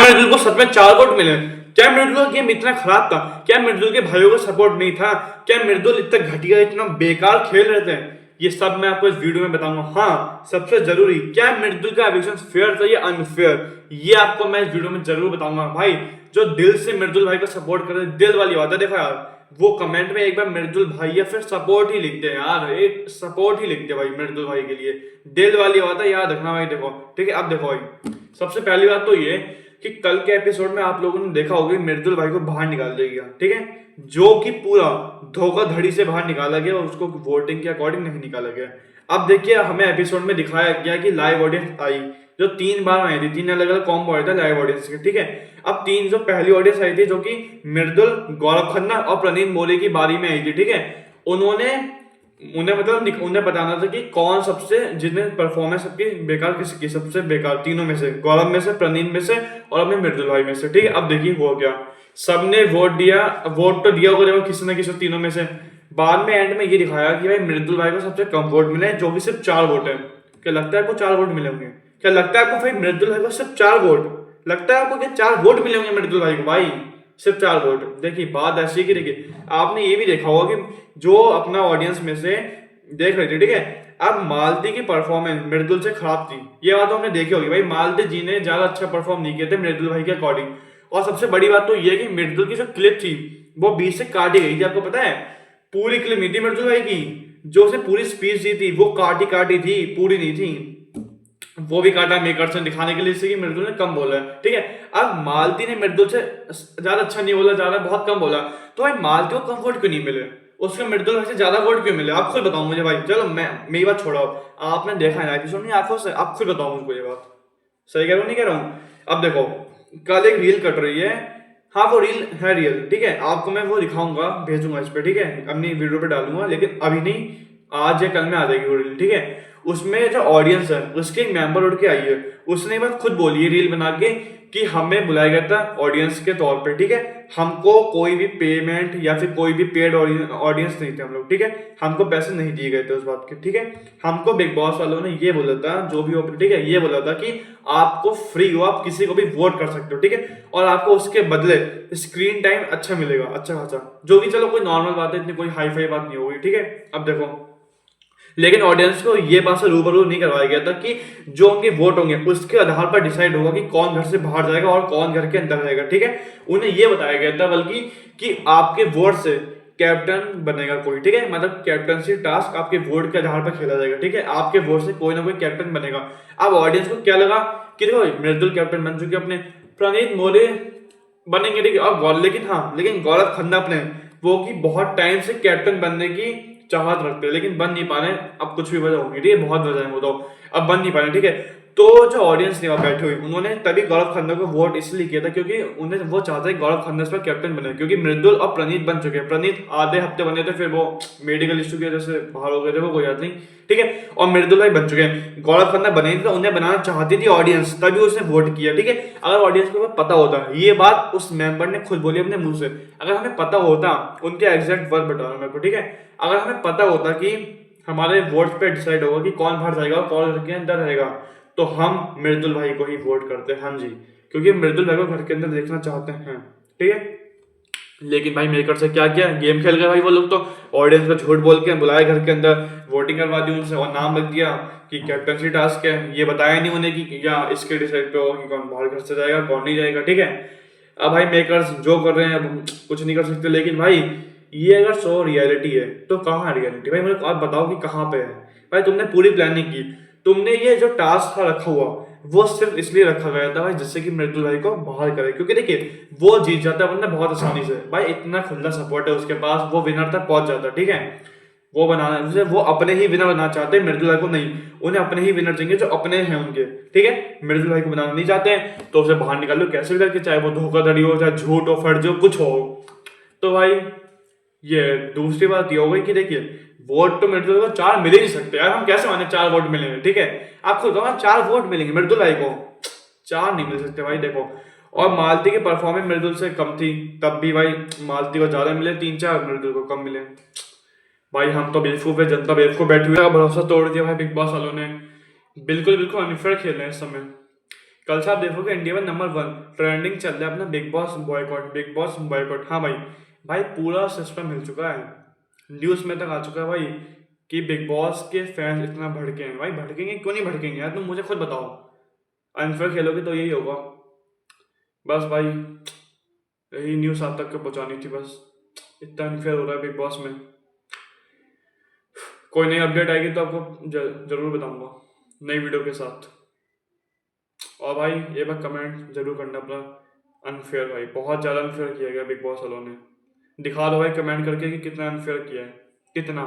मृदुल को सच में 4 वोट मिले? क्या मृदुल का गेम इतना खराब था? क्या मृदुल के भाइयों का सपोर्ट नहीं था? क्या मृदुल इतना घटिया, इतना बेकार खेल रहे थे? ये सब मैं आपको इस वीडियो में बताऊंगा। हाँ, सबसे जरूरी, क्या मृदुल का एविक्शन फेयर था या अनफेयर, ये आपको मैं इस वीडियो में जरूर बताऊंगा। भाई जो दिल से मृदुल भाई को सपोर्ट कर रहे, दिल वाली बात है, देखो यार, वो कमेंट में एक बार मृदुल भाई या फिर सपोर्ट ही लिखते हैं यार, एक सपोर्ट ही लिखते हैं भाई मृदुल भाई के लिए, दिल वाली बात है, याद रखना भाई। देखो ठीक है, अब देखो भाई, सबसे पहली बात तो ये कि कल के एपिसोड में आप लोगों ने देखा होगा मृदुल भाई को बाहर निकाल दिया गया, ठीक है, जो कि पूरा धोखाधड़ी से बाहर निकाला गया, उसको वोटिंग के अकॉर्डिंग नहीं निकाला गया। अब देखिए, हमें एपिसोड में दिखाया गया कि लाइव ऑडियंस आई, जो 3 बार आई थी, 3 अलग अलग कॉम्बो आए थे लाइव ऑडियंस के, ठीक है। अब 3 जो पहली ऑडियंस आई थी, जो कि मृदुल, गौरव खन्ना और प्रणीत मोरे की बारी में आई थी, ठीक है। उन्हें मतलब उन्हें बताना था कि कौन सबसे, जिसने परफॉर्मेंस सबकी बेकार, किसकी सबसे बेकार, तीनों में से, गौरव में से, प्रणीत में से और अपने मृदुल भाई में से, ठीक है। अब देखिए हुआ क्या, सबने वोट दिया, वोट तो दिया होगा किसी न किसी तीनों में से। बाद में एंड में ये दिखाया कि भाई मृदुल भाई को सबसे कम वोट मिले, जो कि सिर्फ 4 वोट है। क्या लगता है आपको 4 वोट मिले होंगे? क्या लगता है आपको भाई मृदुल भाई को सिर्फ 4 वोट? लगता है आपको कि 4 वोट मिले होंगे मृदुल भाई को? भाई सिर्फ 4 वोट। देखिए बात ऐसी है कि देखिए, आपने ये भी देखा होगा कि जो अपना ऑडियंस में से देख रहे थे, ठीक है, अब मालती की परफॉर्मेंस मृदुल से खराब थी, ये बात हमने देखी होगी। भाई मालती जी ने ज्यादा अच्छा परफॉर्म नहीं किए थे मृदुल भाई के अकॉर्डिंग। और सबसे बड़ी बात तो ये कि मृदुल की जो क्लिप थी वो बीच से काटी गई थी, आपको पता है? पूरी क्लिप नहीं थी मृदुल भाई की, जो उसने पूरी स्पीच दी थी वो काटी थी, पूरी नहीं थी। वो भी काटा मेकर्स ने दिखाने के लिए, इससे कि मृदुल ने कम बोला है, ठीक है। अब मालती ने मृदुल से ज्यादा अच्छा नहीं बोला, ज्यादा बहुत कम बोला, तो भाई मालती को कम वोट क्यों नहीं मिले? उसके मृदुल भाई से ज्यादा वोट क्यों मिले? आप खुद बताओ मुझे भाई। चलो मैं मेरी बात छोड़ो, आपने देखा है एपिसोड नहीं आंखों से, आप खुद बताओ मुझको ये बात, सही कह रहा हूँ नहीं कह रहा हूँ? अब देखो, कल एक रील कट रही है, हाँ वो रील है रियल, ठीक है, आपको मैं वो दिखाऊंगा, भेजूंगा इस पे, ठीक है, अपनी वीडियो पे डालूंगा, लेकिन अभी नहीं, आज या कल में आ जाएगी वो रील, ठीक है। उसमें जो ऑडियंस है उसके एक मेंबर उठ के आई है, उसने बात खुद बोली है रील बना के कि हमें बुलाया गया था ऑडियंस के तौर पे, ठीक है, हमको कोई भी पेमेंट या फिर कोई भी पेड ऑडियंस नहीं थे हम लोग, ठीक है, हमको पैसे नहीं दिए गए थे उस बात के, ठीक है। हमको बिग बॉस वालों ने ये बोला था, जो भी ओपन, ठीक है, ये बोला था कि आपको फ्री हो, आप किसी को भी वोट कर सकते हो, ठीक है, और आपको उसके बदले स्क्रीन टाइम अच्छा मिलेगा, अच्छा खासा, जो कि चलो कोई नॉर्मल बात है, इतनी कोई हाई फाई बात नहीं होगी, ठीक है। अब देखो, लेकिन ऑडियंस को ये बात से रूबरू नहीं करवाया गया था कि जो उनके वोट होंगे उसके आधार पर डिसाइड होगा कि कौन घर से बाहर जाएगा और कौन घर के अंदर रहेगा, ठीक है। उन्हें ये बताया गया था बल्कि कि आपके वोट से कैप्टन बनेगा कोई, ठीक है, मतलब कैप्टनसी टास्क आपके वोट के आधार पर खेला जाएगा, ठीक है, आपके वोट से कोई ना कोई कैप्टन बनेगा। अब ऑडियंस को क्या लगा कि देखो मृदुल कैप्टन बन चुके, अपने प्रणीत मोरे बनेंगे, ठीक है, और लेकिन गौरव खन्ना अपने वो की बहुत टाइम से कैप्टन बनने की चाहत रखते हैं, लेकिन बन नहीं पा रहे। अब कुछ भी वजह होगी, ठीक है, बहुत वजह है वो तो, अब बन नहीं पा रहे, ठीक है। तो जो ऑडियंस ने वहां बैठे हुए, उन्होंने तभी गौरव खन्ना को वोट इसलिए किया था क्योंकि उन्हें वो चाहते हैं गौरव खन्ना इस पर कैप्टन बने, क्योंकि मृदुल और प्रणीत बन चुके हैं। प्रणीत आधे हफ्ते बने थे, फिर वो मेडिकल इश्यू की वजह से बाहर हो गए थे, वो कोई बात नहीं, ठीक है, और मृदुल भाई बन चुके हैं। गौरव खन्ना बने थे, उन्हें बनाना चाहती थी ऑडियंस, तभी उसने वोट किया, ठीक है। अगर ऑडियंस को पता होता, ये बात उस मेंबर ने खुद बोली अपने मुंह से, अगर हमें पता होता, उनके एग्जैक्ट वर्ड बता रहा मेरे को, ठीक है, अगर हमें पता होता कि हमारे वोट पे डिसाइड होगा कि कौन बाहर जाएगा और कौन घर के अंदर रहेगा, तो हम मृदुल भाई को ही वोट करते हैं, हाँ जी, क्योंकि मृदुल भाई को घर के अंदर देखना चाहते हैं, ठीक है। लेकिन भाई मेकर से क्या किया, गेम खेल गए भाई वो लोग, तो ऑडियंस को झूठ बोल के बुलाए घर के अंदर, वोटिंग करवा दी उनसे और नाम लग दिया कि कैप्टनसी टास्क है, ये बताया नहीं उन्हें कि या इसके डिसाइड पे होगा कि कौन बाहर घर से जाएगा कौन नहीं जाएगा, ठीक है। अब भाई मेकर्स जो कर रहे हैं अब कुछ नहीं कर सकते, लेकिन भाई ये अगर सो रियलिटी है तो कहाँ रियलिटी भाई, मुझे आप बताओ कि कहाँ पे है भाई। तुमने पूरी प्लानिंग की, तुमने ये जो टास्क था रखा हुआ वो सिर्फ इसलिए रखा गया था भाई जिससे कि मृदुल भाई को बाहर करे, क्योंकि देखिए वो जीत जाता है वरना बहुत आसानी से, भाई इतना खुला सपोर्ट है उसके पास, वो विनर तक पहुंच जाता है, ठीक है। वो बनाना, वो अपने ही विनर बनाना चाहते हैं, मृदुल भाई को नहीं, उन्हें अपने ही विनर चाहिए जो अपने हैं उनके, ठीक है। मृदुल भाई को बनाना नहीं चाहते हैं तो उसे बाहर निकाल लो कैसे भी करके, चाहे वो धोखाधड़ी हो, चाहे झूठ हो, फर्ज हो, कुछ हो। तो भाई ये दूसरी बात ये हो गई कि देखिए वोट तो मृदुल को 4 मिल ही नहीं सकते यार, हम कैसे माने 4 वोट मिलेंगे, ठीक है। आप खुद कहो 4 वोट मिलेंगे मृदुल भाई को, 4 नहीं मिल सकते भाई, देखो। और मालती की परफॉर्मेंस मृदुल से कम थी, तब भी भाई मालती को ज्यादा मिले 3-4, मृदुल को कम मिले। भाई हम तो बेवकूफ है, जनता बेवकूफ बैठी हुई है, भरोसा तोड़ दिया भाई बिग बॉस वालों ने, बिल्कुल अनफेयर खेल रहे हैं इस समय। कल से आप देखोगे इंडिया में नंबर 1 ट्रेंडिंग चल रहा है अपना big boss boycott, big boss boycott. हाँ भाई, भाई पूरा सिस्टम हिल चुका है, न्यूज़ में तक आ चुका है भाई कि बिग बॉस के फैंस इतना भड़के हैं। भाई भड़केंगे क्यों नहीं भड़केंगे यार, तुम मुझे खुद बताओ। अनफेयर खेलोगे तो यही होगा। बस भाई यही न्यूज़ आप तक पहुंचानी थी बस, इतना अनफेयर हो रहा है बिग बॉस में। कोई नई अपडेट आएगी तो आपको जरूर बताऊंगा नई वीडियो के साथ। और भाई ये बात कमेंट जरूर करना अपना, अनफेयर भाई बहुत ज़्यादा अनफेयर किया गया बिग बॉस वालों ने। दिखा दो भाई कमेंट करके कि कितना अनफेयर किया है, कितना।